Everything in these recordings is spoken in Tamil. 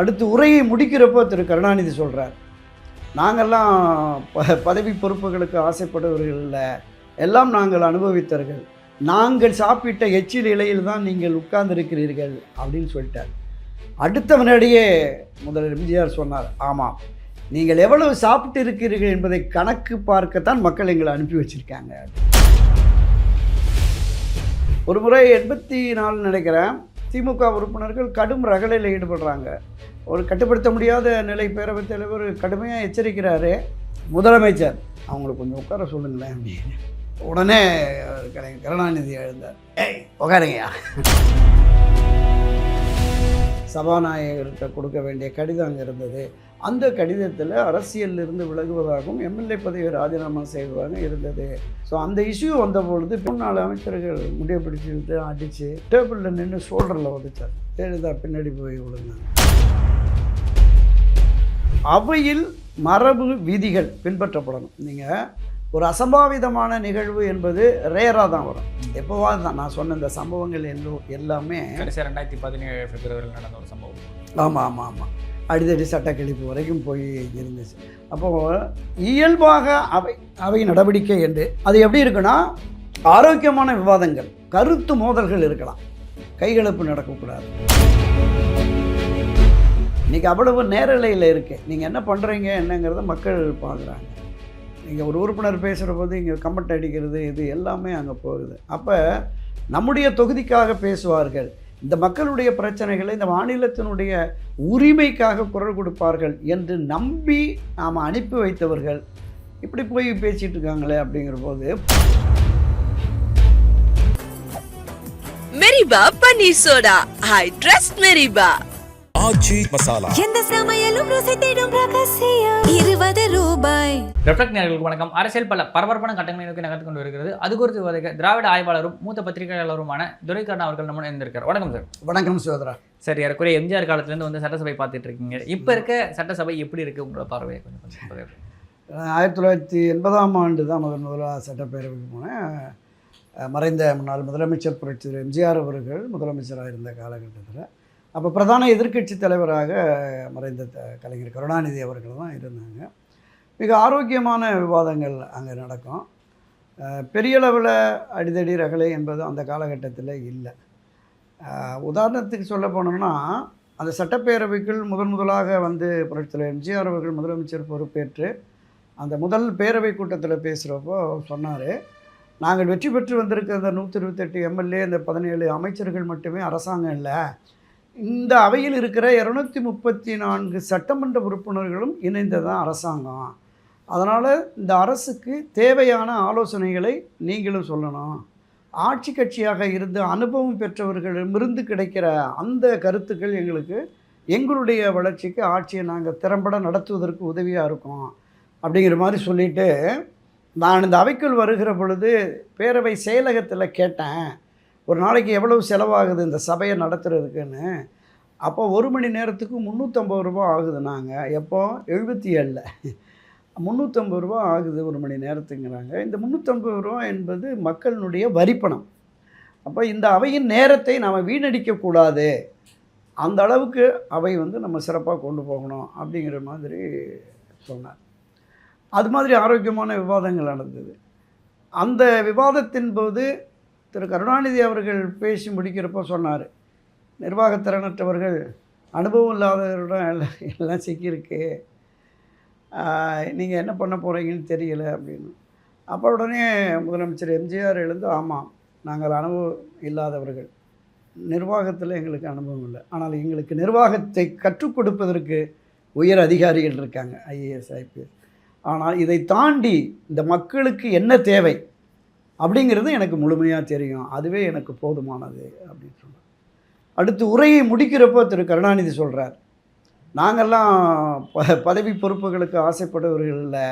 அடுத்து உரையை முடிக்கிறப்போ திரு கருணாநிதி சொல்கிறார், நாங்கள்லாம் பதவி பொறுப்புகளுக்கு ஆசைப்படுவர்கள் இல்லை, எல்லாம் நாங்கள் அனுபவித்தவர்கள், நாங்கள் சாப்பிட்ட எச்சில் இலையில் தான் நீங்கள் உட்கார்ந்திருக்கிறீர்கள் அப்படின்னு சொல்லிட்டார். அடுத்த வினாடியே முதல்வர் எம்ஜிஆர் சொன்னார், ஆமாம், நீங்கள் எவ்வளவு சாப்பிட்டு இருக்கிறீர்கள் என்பதை கணக்கு பார்க்கத்தான் மக்கள் எங்களை அனுப்பி வச்சுருக்காங்க. ஒரு முறை 84 நினைக்கிறேன், திமுக உறுப்பினர்கள் கடும் ரகளையில் ஈடுபடுறாங்க. ஒரு கட்டுப்படுத்த முடியாத நிலை பேரவைத் தலைவர் கடுமையாக எச்சரிக்கிறாரு. முதலமைச்சர் அவங்களுக்கு கொஞ்சம் உட்கார சொல்லுங்களேன் அப்படின்னு. உடனே கருணாநிதி எழுந்தார், ஏய் உட்காருங்கய்யா. சபாநாயகர்கிட்ட கொடுக்க வேண்டிய கடிதம் அங்கே இருந்தது. அந்த கடிதத்தில் அரசியலிருந்து விலகுவதாகவும் எம்எல்ஏ பதவியை ராஜினாமா செய்வதாக இருந்தது. ஸோ அந்த இஷ்யூ வந்தபொழுது 4 அமைச்சர்கள் முடிய பிடிச்சிட்டு அடித்து டேபிளில் நின்று ஷோல்டரில் உதைச்சார். எழுதா பின்னாடி போய் விழுந்தாங்க. அவையில் மரபு விதிகள் பின்பற்றப்படணும். நீங்கள் ஒரு அசம்பாவிதமான நிகழ்வு என்பது ரேராக தான் வரும், எப்போவாது தான். நான் சொன்ன இந்த சம்பவங்கள் எல்லாமே 2017 பிப்ரவரியில் நடந்த ஒரு சம்பவம். ஆமாம், அடிதடி சட்டக்கழிப்பு வரைக்கும் போய் இருந்துச்சு. அப்போது இயல்பாக அவை நடவடிக்கை என்று அது எப்படி இருக்குன்னா, ஆரோக்கியமான விவாதங்கள், கருத்து மோதல்கள் இருக்கலாம், கைகலப்பு நடக்கக்கூடாது. இன்றைக்கி அவ்வளவு நேரலையில் இருக்குது. நீங்கள் என்ன பண்ணுறீங்க என்னங்கிறத மக்கள் பார்க்குறாங்க. நீங்கள் ஒரு உறுப்பினர் பேசுகிற போது இங்கே கமெண்ட் அடிக்கிறது இது எல்லாமே அங்கே போகுது. அப்போ நம்முடைய தொகுதிக்காக பேசுவார்கள், இந்த மக்களுடைய பிரச்சனைகளை இந்த மாநிலத்தினுடைய உரிமைக்காக குரல் கொடுப்பார்கள் என்று நம்பி நாம் அனுப்பி வைத்தவர்கள் இப்படி போய் பேசிகிட்டு இருக்காங்களே அப்படிங்கிற போது. மெரிபா பன்னீர் சோடா, ஐ ட்ரஸ்ட் மெரிபா. ஆச்சி மசாலா, எந்த சமையலும் ருசி தேடும் ரகசியம், 20 ரூபாய். ரெஃப்ளெக்ட் நேயர்களுக்கு வணக்கம். அரசியல் பல பரபரப்பான கட்டங்களை நோக்கி நகர்ந்து கொண்டு வருகிறது. அது குறித்து விவாதிக்க திராவிட ஆய்வாளரும் மூத்த பத்திரிகையாளருமான துரைக்கண்ணா அவர்கள் நம்ம இருந்திருக்கார். வணக்கம் சார். வணக்கம் சோதரா. சரி, ஏறக்குறைய எம்ஜிஆர் காலத்துலேருந்து வந்து சட்டசபை பார்த்துட்டு இருக்கீங்க. இப்போ இருக்க சட்டசபை எப்படி இருக்குது உங்களோட பார்வையை கொஞ்சம்? 1980ஆம் ஆண்டு தான் முதலாக சட்டப்பேரவைக்கு போனேன். மறைந்த முன்னாள் முதலமைச்சர் புரட்சி எம்ஜிஆர் அவர்கள் முதலமைச்சராக இருந்த காலகட்டத்தில் அப்போ பிரதான எதிர்க்கட்சி தலைவராக மறைந்த கலைஞர் கருணாநிதி அவர்கள் தான் இருந்தாங்க. மிக ஆரோக்கியமான விவாதங்கள் அங்கே நடக்கும். பெரிய அளவில் அடிதடி ரகளை என்பது அந்த காலகட்டத்தில் இல்லை. உதாரணத்துக்கு சொல்ல போனோம்னா, அந்த சட்டப்பேரவைக்குள் முதலாக வந்து புரட்சித்தலைவர் எம்ஜிஆர் அவர்கள் முதலமைச்சர் பொறுப்பேற்று அந்த முதல் பேரவை கூட்டத்தில் பேசுகிறப்போ சொன்னார், நாங்கள் வெற்றி பெற்று வந்திருக்க அந்த 128 எம்எல்ஏ, இந்த 17 அமைச்சர்கள் மட்டுமே அரசாங்கம் இல்லை, இந்த அவையில் இருக்கிற 234 சட்டமன்ற உறுப்பினர்களும் இணைந்ததான் அரசாங்கம். அதனால் இந்த அரசுக்கு தேவையான ஆலோசனைகளை நீங்களும் சொல்லணும். ஆட்சி கட்சியாக இருந்து அனுபவம் பெற்றவர்களிடமிருந்து கிடைக்கிற அந்த கருத்துக்கள் எங்களுக்கு எங்களுடைய வளர்ச்சிக்கு ஆட்சியை நாங்கள் திறம்பட நடத்துவதற்கு உதவியாக இருக்கும் அப்படிங்கிற மாதிரி சொல்லிவிட்டு, நான் இந்த அவைக்குள் வருகிற பொழுது பேரவை செயலகத்தில் கேட்டேன், ஒரு நாளைக்கு எவ்வளவு செலவாகுது இந்த சபையை நடத்துறதுக்குன்னு. அப்போ 1 மணி நேரத்துக்கு 350 ரூபா ஆகுது. நாங்கள் எப்போ 77ல் 350 ரூபா ஆகுது 1 மணி நேரத்துங்கிறாங்க. இந்த 350 ரூபா என்பது மக்களினுடைய வரிப்பணம். அப்போ இந்த அவையின் நேரத்தை நாம் வீணடிக்கக்கூடாது, அந்த அளவுக்கு அவை வந்து நம்ம சிறப்பாக கொண்டு போகணும் அப்படிங்கிற மாதிரி சொன்னார். அது மாதிரி ஆரோக்கியமான விவாதங்கள் நடந்தது. அந்த விவாதத்தின் போது திரு கருணாநிதி அவர்கள் பேசி முடிக்கிறப்போ சொன்னார், நிர்வாகத்திறனற்றவர்கள், அனுபவம் இல்லாதவரிடம் எல்லாம் சிக்கியிருக்கு, நீங்கள் என்ன பண்ண போகிறீங்கன்னு தெரியல அப்படின்னு. அப்போ உடனே முதலமைச்சர் எம்ஜிஆர் எழுந்து, ஆமாம், நாங்கள் அனுபவம் இல்லாதவர்கள், நிர்வாகத்தில் எங்களுக்கு அனுபவம் இல்லை, ஆனால் எங்களுக்கு நிர்வாகத்தை கற்றுக் கொடுப்பதற்கு உயர் அதிகாரிகள் இருக்காங்க, ஐஏஎஸ் ஐபிஎஸ், ஆனால் இதை தாண்டி இந்த மக்களுக்கு என்ன தேவை அப்படிங்கிறது எனக்கு முழுமையாக தெரியும், அதுவே எனக்கு போதுமானது அப்படின்னு சொன்னார். அடுத்து உரையை முடிக்கிறப்போ திரு கருணாநிதி சொல்கிறார், நாங்கள்லாம் பதவி பொறுப்புகளுக்கு ஆசைப்படுவர்கள் இல்லை,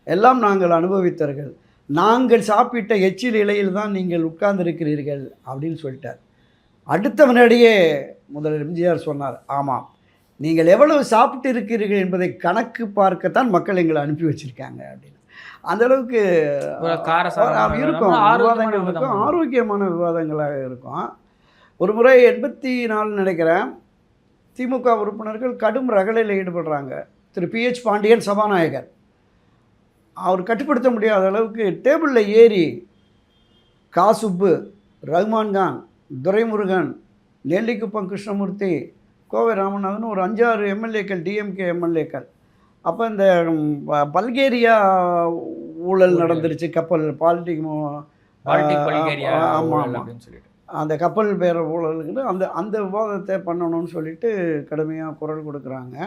எல்லாம் நாங்கள் அனுபவித்தவர்கள், நாங்கள் சாப்பிட்ட எச்சில் இலையில் தான் நீங்கள் உட்கார்ந்திருக்கிறீர்கள் அப்படின்னு சொல்லிட்டார். அடுத்த வினாடியே முதல்வர் எம்ஜிஆர் சொன்னார், ஆமாம், நீங்கள் எவ்வளவு சாப்பிட்டு இருக்கிறீர்கள் என்பதை கணக்கு பார்க்கத்தான் மக்கள் எங்களை அனுப்பி வச்சுருக்காங்க அப்படின்னு. அந்தளவுக்கு இருக்கும், விவாதங்கள் இருக்கும், ஆரோக்கியமான விவாதங்களாக இருக்கும். ஒரு முறை 84 நினைக்கிறேன், திமுக உறுப்பினர்கள் கடும் ரகளையில் ஈடுபடுறாங்க. திரு PH பாண்டியன் சபாநாயகர், அவர் கட்டுப்படுத்த முடியாத அளவுக்கு டேபிளில் ஏறி காசுப்பு, ரஹ்மான் கான், துரைமுருகன், நெல்லிக்குப்பம் கிருஷ்ணமூர்த்தி, கோவை ராமநாதன் ஒரு 5-6 எம்எல்ஏக்கள், டிஎம்கே எம்எல்ஏக்கள். அப்போ இந்த பல்கேரியா ஊழல் நடந்துருச்சு, கப்பல் ஆமாம் அந்த கப்பல் பேர ஊழலுக்கு அந்த விவாதத்தை பண்ணணும்னு சொல்லிட்டு கடுமையாக குரல் கொடுக்குறாங்க.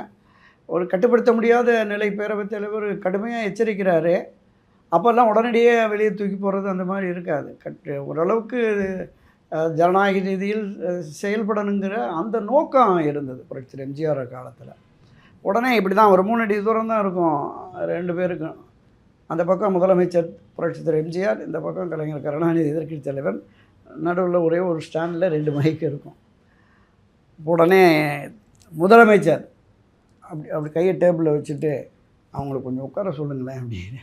ஒரு கட்டுப்படுத்த முடியாத நிலை பேரவைத் தலைவர் கடுமையாக எச்சரிக்கிறாரு. அப்போல்லாம் உடனடியே வெளியே தூக்கி போகிறது அந்த மாதிரி இருக்காது. ஓரளவுக்கு ஜனநாயக ரீதியில் செயல்படணுங்கிற அந்த நோக்கம் இருந்தது புரட்சி எம்ஜிஆர் காலத்தில். உடனே இப்படி தான் ஒரு 3 அடி தூரம் தான் இருக்கும் 2 பேருக்கும். அந்த பக்கம் முதலமைச்சர் புரட்சித்தலைவர் எம்ஜிஆர், இந்த பக்கம் கலைஞர் கருணாநிதி எதிர்க்கட்சி தலைவர், நடுவில் ஒரே ஒரு ஸ்டாண்டில் 2 மைக் இருக்கும். உடனே முதலமைச்சர் அப்படி கையை டேபிளில் வச்சுட்டு அவங்களுக்கு கொஞ்சம் உட்கார சொல்லுங்களேன் அப்படின்னு.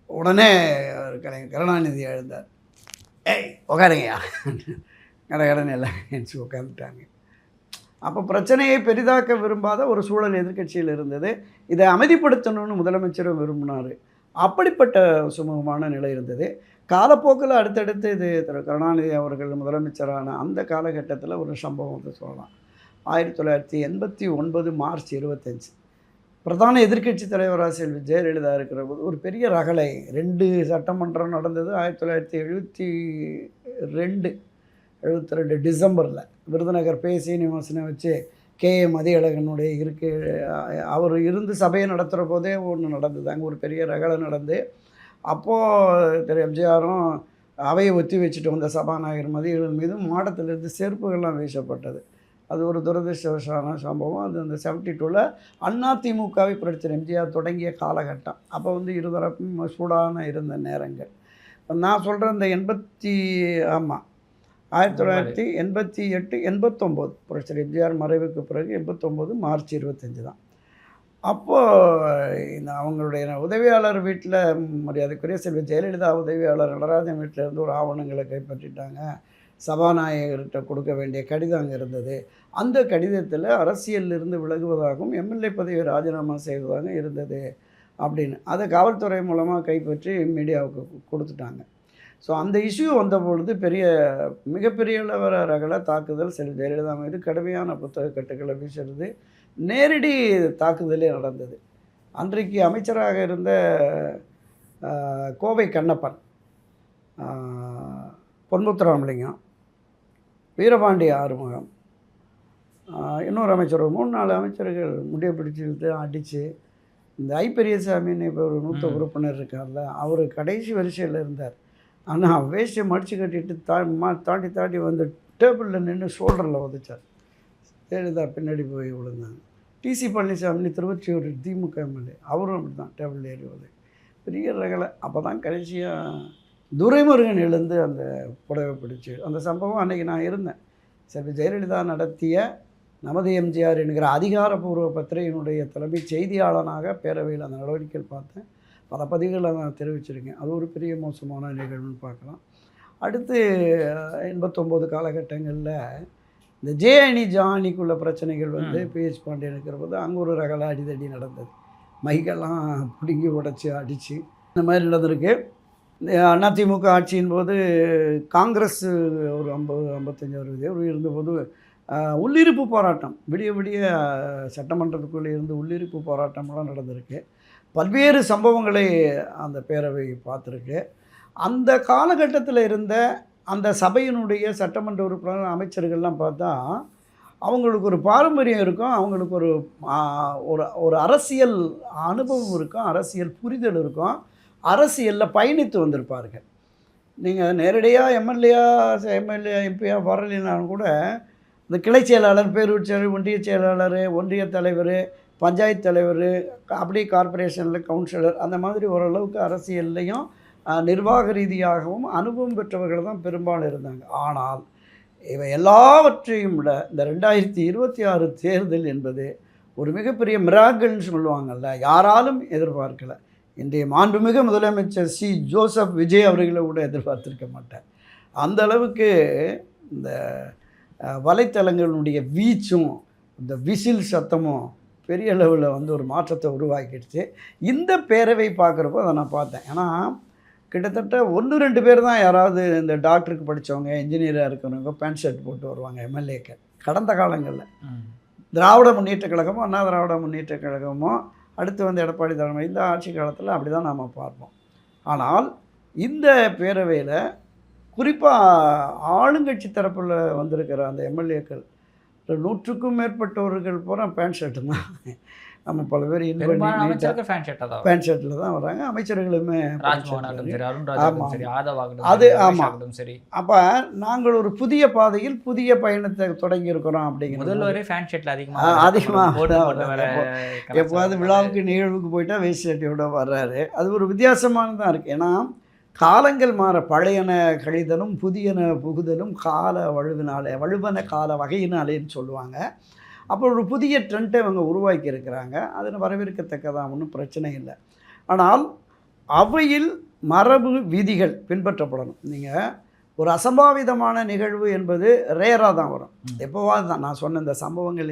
உடனே கலைஞர் கருணாநிதி எழுந்தார். ஏய் உட்காருங்கய்யா, கடை எல்லாம் நினச்சி உட்காந்துட்டாங்க. அப்போ பிரச்சனையை பெரிதாக்க விரும்பாத ஒரு சூழல் எதிர்க்கட்சியில் இருந்தது. இதை அமைதிப்படுத்தணும்னு முதலமைச்சரும் விரும்பினார். அப்படிப்பட்ட சுமூகமான நிலை இருந்தது. காலப்போக்கில் அடுத்தடுத்து இது திரு கருணாநிதி அவர்கள் முதலமைச்சரான அந்த காலகட்டத்தில் ஒரு சம்பவம் வந்து சொல்லலாம். 1989 மார்ச் 25 பிரதான எதிர்க்கட்சி தலைவராக செல்வி ஜெயலலிதா இருக்கிற போது ஒரு பெரிய ரகளை 2 சட்டமன்றம் நடந்தது. 1972 டிசம்பரில் விருதுநகர் சீனிவாசனை வச்சு KA மதியழகனுடைய அவர் இருந்து சபையை நடத்துகிற போதே ஒன்று நடந்தது. அங்கே ஒரு பெரிய ரகளை நடந்து அப்போது திரு எம்ஜிஆரும் அவையை ஒத்தி வச்சுட்டு வந்த சபாநாயகர் மதியழகன் மீதும் மாடத்திலிருந்து செருப்புகள்லாம் வீசப்பட்டது. அது ஒரு துரதிருஷ்டவசான சம்பவம். அது அந்த 72ல் அதிமுகவை புரட்சி எம்ஜிஆர் தொடங்கிய காலகட்டம். அப்போ வந்து இருதரப்பும் சூடான இருந்த நேரங்கள். நான் சொல்கிற இந்த 1988 89 புரட்சி எம்ஜிஆர் மறைவுக்கு பிறகு 89 மார்ச் 25 தான். அப்போது இந்த அவங்களுடைய உதவியாளர் வீட்டில் மரியாதைக்குரிய செல்வி ஜெயலலிதா உதவியாளர் நடராஜன் வீட்டில் இருந்து ஒரு ஆவணங்களை கைப்பற்றிட்டாங்க. சபாநாயகர்கிட்ட கொடுக்க வேண்டிய கடிதம் அங்கே இருந்தது. அந்த கடிதத்தில் அரசியலிருந்து விலகுவதாகவும் எம்எல்ஏ பதவியை ராஜினாமா செய்வதாக இருந்தது அப்படின்னு அதை காவல்துறை மூலமாக கைப்பற்றி மீடியாவுக்கு கொடுத்துட்டாங்க. ஸோ அந்த இஷ்யூ வந்தபொழுது மிகப்பெரிய ரகல தாக்குதல் செல்வி ஜெயலலிதா மீது கடுமையான புத்தக கட்டுக்களை வீசுறது, நேரடி தாக்குதலே நடந்தது. அன்றைக்கு அமைச்சராக இருந்த கோவை கண்ணப்பன், பொன்முத்துராமலிங்கம், வீரபாண்டி ஆறுமுகம், இன்னொரு அமைச்சர், 3-4 அமைச்சர்கள் முடிய பிடிச்சி அடித்து, இந்த பெரியசாமின்னு இப்போ ஒரு மூத்த உறுப்பினர் இருக்கார்ல, அவர் கடைசி வரிசையில் இருந்தார். ஆனால் வேஷ்டியை மடித்து கட்டிட்டு தாண்டி வந்து டேபிளில் நின்று ஷோல்டரில் உதைச்சார். ஜெயலலிதா பின்னாடி போய் விழுந்தாங்க. TC பழனிசாமி திருவொற்றியூர் திமுக எம்எல்ஏ, அவரும் அப்படி தான் டேபிள் ஏறி உதை, பெரிய ரகலை. அப்போ தான் கடைசியாக துரைமுருகன் எழுந்து அந்த புடவை பிடிச்சி அந்த சம்பவம் அன்றைக்கி நான் இருந்தேன். செல்வி ஜெயலலிதா நடத்திய நமது எம்ஜிஆர் என்கிற அதிகாரப்பூர்வ பத்திரிகையினுடைய தலைமை செய்தியாளனாக பேரவையில் அந்த நடவடிக்கைகள் பார்த்தேன். பல பதிவுகளை நான் தெரிவிச்சிருக்கேன். அது ஒரு பெரிய மோசமான நிகழ்வுன்னு பார்க்கலாம். அடுத்து 89 காலகட்டங்களில் இந்த ஜானிக்குள்ள பிரச்சனைகள் வந்து PH பாண்டியன் இருக்கிற போது அங்கே ஒரு ரகலை அடிதடி நடந்தது. மைக்கெல்லாம் பிடுங்கி உடச்சி அடித்து இந்த மாதிரி நடந்திருக்கு. அதிமுக ஆட்சியின் போது காங்கிரஸ் ஒரு 50-55 இருந்தபோது உள்ளிருப்பு போராட்டம், விடிய சட்டமன்றத்துக்குள்ளே இருந்து உள்ளிருப்பு போராட்டம்லாம் நடந்திருக்கு. பல்வேறு சம்பவங்களை அந்த பேரவை பார்த்துருக்கு. அந்த காலகட்டத்தில் இருந்த அந்த சபையினுடைய சட்டமன்ற உறுப்பினர்கள் அமைச்சர்கள்லாம் பார்த்தா அவங்களுக்கு ஒரு பாரம்பரியம் இருக்கும், அவங்களுக்கு ஒரு அரசியல் அனுபவம் இருக்கும், அரசியல் புரிதல் இருக்கும், அரசியலில் பயணித்து வந்திருப்பார்கள். நீங்கள் நேரடியாக எம்எல்ஏ எம்பியாக வரலைனாலும் கூட இந்த கிளை செயலாளர், பேரூர் செயலாளர், ஒன்றிய செயலாளர், ஒன்றிய தலைவர், பஞ்சாயத்து தலைவர், அப்படி கார்ப்பரேஷனில் கவுன்சிலர், அந்த மாதிரி ஓரளவுக்கு அரசியல்லையும் நிர்வாக ரீதியாகவும் அனுபவம் பெற்றவர்கள் தான் பெரும்பாலும் இருந்தாங்க. ஆனால் இவை எல்லாவற்றையும் விட இந்த 2026 தேர்தல் என்பது ஒரு மிகப்பெரிய மிராக்கிள்னு சொல்லுவாங்கள்ல, யாராலும் எதிர்பார்க்கலை. இன்றைய மாண்புமிகு முதலமைச்சர் ஜோசப் விஜய் அவர்களை கூட எதிர்பார்த்திருக்க மாட்டார். அந்த அளவுக்கு இந்த வலைத்தளங்களுடைய வீச்சும் இந்த விசில் சத்தமும் பெரிய லெவலில் வந்து ஒரு மாற்றத்தை உருவாக்கிடுச்சு. இந்த பேரவை பார்க்குறப்போ அதை நான் பார்த்தேன். ஏன்னா கிட்டத்தட்ட 1-2 பேர் தான் யாராவது இந்த டாக்டருக்கு படித்தவங்க, இன்ஜினியராக இருக்கிறவங்க பேண்ட் ஷர்ட் போட்டு வருவாங்க எம்எல்ஏக்கள். கடந்த காலங்களில் திராவிட முன்னேற்ற கழகமோ அண்ணா திராவிட முன்னேற்ற கழகமோ அடுத்து வந்து எடப்பாடி தலைமை இந்த ஆட்சி காலத்தில் அப்படி தான் நாம் பார்ப்போம். ஆனால் இந்த பேரவையில் குறிப்பாக ஆளுங்கட்சி தரப்பில் வந்திருக்கிற அந்த எம்எல்ஏக்கள் 100க்கும் மேற்பட்டவர்கள் பூரா பேண்ட் ஷர்ட்டு தான். நம்ம பல பேர் பேண்ட் ஷர்ட்டில் தான் வராங்க. அமைச்சர்களுமே அது ஆமாம். அப்போ நாங்கள் ஒரு புதிய பாதையில் புதிய பயணத்தை தொடங்கி இருக்கிறோம் அப்படிங்கிற முதல்வரே பேண்ட் ஷர்ட்டில் அதிகமாக எப்போது விழாவுக்கு நிகழ்வுக்கு போயிட்டா வேஸ்ட் ஷர்ட்டோட வர்றாரு. அது ஒரு வித்தியாசமானதான் இருக்குது. ஏன்னா காலங்கள் மாற பழையன கழிதலும் புதியன புகுதலும் கால வழுவன கால வகையினாலேன்னு சொல்லுவாங்க. அப்போ ஒரு புதிய ட்ரெண்டை அவங்க உருவாக்கி இருக்கிறாங்க. அதில் வரவேற்கத்தக்கதான், ஒன்றும் பிரச்சனை இல்லை. ஆனால் அவையில் மரபு விதிகள் பின்பற்றப்படணும். நீங்கள் ஒரு அசம்பாவிதமான நிகழ்வு என்பது ரேராக தான் வரும், எப்போவாது தான். நான் சொன்ன இந்த சம்பவங்கள்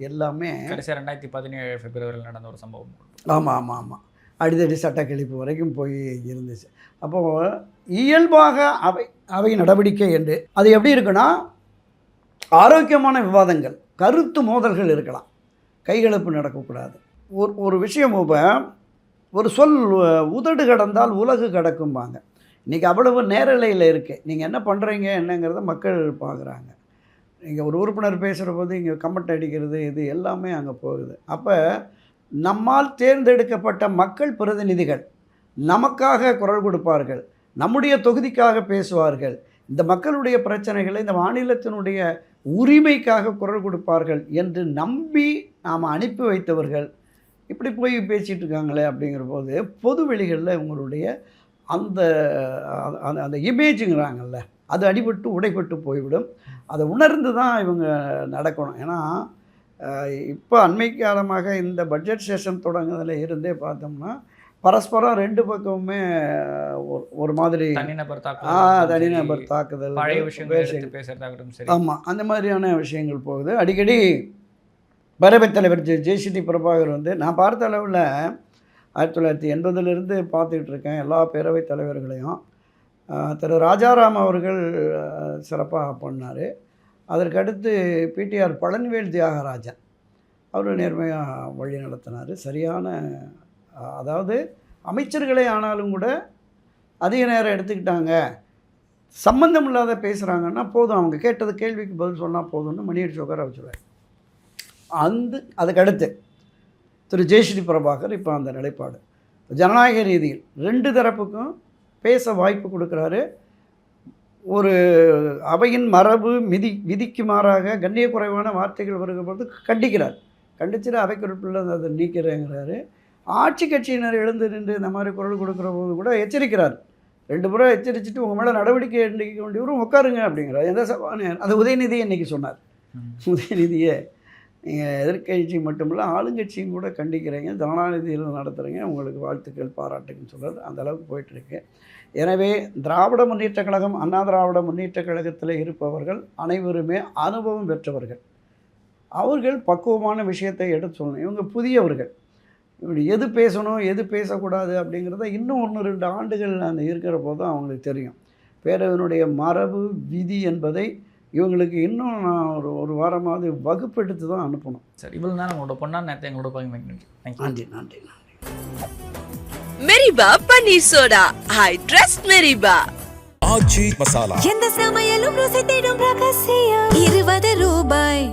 எல்லாமே 2017 பிப்ரவரியில் நடந்த ஒரு சம்பவம். ஆமாம் அடிதடி சட்டக்கழிப்பு வரைக்கும் போய் இருந்துச்சு. அப்போது இயல்பாக அவை நடவடிக்கை என்று அது எப்படி இருக்குன்னா, ஆரோக்கியமான விவாதங்கள், கருத்து மோதல்கள் இருக்கலாம், கைகலப்பு நடக்கக்கூடாது. ஒரு விஷயம் இப்போ ஒரு சொல் உதடு கடந்தால் உலகு கடக்கும்பாங்க. இன்றைக்கி அவ்வளவு நேரலையில் இருக்குது. நீங்கள் என்ன பண்ணுறீங்க என்னங்கிறத மக்கள் பார்க்குறாங்க. நீங்கள் ஒரு உறுப்பினர் பேசுகிற போது இங்கே கமெண்ட் அடிக்கிறது இது எல்லாமே அங்கே போகுது. அப்போ நம்மால் தேர்ந்தெடுக்கப்பட்ட மக்கள் பிரதிநிதிகள் நமக்காக குரல் கொடுப்பார்கள், நம்முடைய தொகுதிக்காக பேசுவார்கள், இந்த மக்களுடைய பிரச்சனைகளை இந்த மாநிலத்தினுடைய உரிமைக்காக குரல் கொடுப்பார்கள் என்று நம்பி நாம் அனுப்பி வைத்தவர்கள் இப்படி போய் பேசிகிட்டு இருக்காங்களே. அப்படிங்கிற போது பொது வெளிகளில் இவங்களுடைய அந்த அந்த இமேஜுங்கிறாங்கல்ல, அது அடிபட்டு உடைப்பட்டு போய்விடும். அதை உணர்ந்து தான் இவங்க நடக்கணும். ஏன்னா இப்போ அண்மை காலமாக இந்த பட்ஜெட் செஷன் தொடங்குறதுல இருந்தே பார்த்தோம்னா பரஸ்பரம் 2 பக்கமுமே ஒரு மாதிரி தனிநபர் தாக்குதல், ஆமாம், அந்த மாதிரியான விஷயங்கள் போகுது. அடிக்கடி பேரவைத் தலைவர் ஜேசிடி பிரபாகர் வந்து நான் பார்த்த அளவில் 1980 பார்த்துக்கிட்டு இருக்கேன் எல்லா பேரவைத் தலைவர்களையும். திரு ராஜாராம் அவர்கள் சிறப்பாக பண்ணார். அதற்கடுத்து பிடிஆர் பழனிவேல் தியாகராஜன் அவர் நேர்மையாக வழி நடத்தினார். சரியான, அதாவது அமைச்சர்களே ஆனாலும் கூட அதிக நேரம் எடுத்துக்கிட்டாங்க, சம்பந்தம் இல்லாத பேசுகிறாங்கன்னா போதும், அவங்க கேட்டது கேள்விக்கு பதில் சொன்னால் போதும்னு மணியடிச்சு உட்கார வச்சுருவார். அதுக்கடுத்து திரு ஜேசிடி பிரபாகர் இப்போ அந்த நிலைப்பாடு ஜனநாயக ரீதியில் 2 தரப்புக்கும் பேச வாய்ப்பு கொடுக்குறாரு. ஒரு அவையின் மரபு விதிக்கு மாறாக கண்ணிய குறைவான வார்த்தைகள் வருகிறது கண்டிக்கிறார். கண்டிச்சுட்டு அவை குறிப்பில் அதை நீக்கிறேங்கிறாரு. ஆட்சி கட்சியினர் எழுந்து நின்று இந்த மாதிரி குரல் கொடுக்குற போது கூட எச்சரிக்கிறார். 2 முறை எச்சரிச்சுட்டு உங்கள் மேலே நடவடிக்கை எடுக்க வேண்டியவரும் உட்காருங்க அப்படிங்கிறார். எந்த சபாநாயகர் அது உதயநிதியை இன்றைக்கி சொன்னார். உதயநிதியை நீங்கள் எதிர்கட்சி மட்டுமில்லை ஆளுங்கட்சியும் கூட கண்டிக்கிறீங்க, ஜனநாயகத்தில் நடத்துகிறீங்க, உங்களுக்கு வாழ்த்துக்கள் பாராட்டுக்குன்னு சொல்கிறது. அந்த அளவுக்கு போயிட்டுருக்கு. எனவே திராவிட முன்னேற்ற கழகம் அண்ணா திராவிட முன்னேற்ற கழகத்தில் இருப்பவர்கள் அனைவருமே அனுபவம் பெற்றவர்கள். அவர்கள் பக்குவமான விஷயத்தை எடுத்து சொல்லணும். இவங்க புதியவர்கள், இப்படி எது பேசணும் எது பேசக்கூடாது அப்படிங்கிறத இன்னும் 1-2 ஆண்டுகள் அந்த இருக்கிற போது தான் அவங்களுக்கு தெரியும். பேரவையினுடைய மரபு விதி என்பதை இவங்களுக்கு இன்னும் நான் ஒரு வாரமாவது வகுப்பெடுத்து தான் அனுப்பணும். சரி, இவ்வளோ நேரம் உங்களோட பொண்ணான நேரத்தை எங்களோட பகிர்ந்து நன்றி. மெரிபா பன்னீர் சோடா, ஐ ட்ரஸ்ட் மெரிபா. ஆச்சி மசாலா, எந்த சமையலும் ருசி தேடும் ரகசியம் 20 ரூபாய்.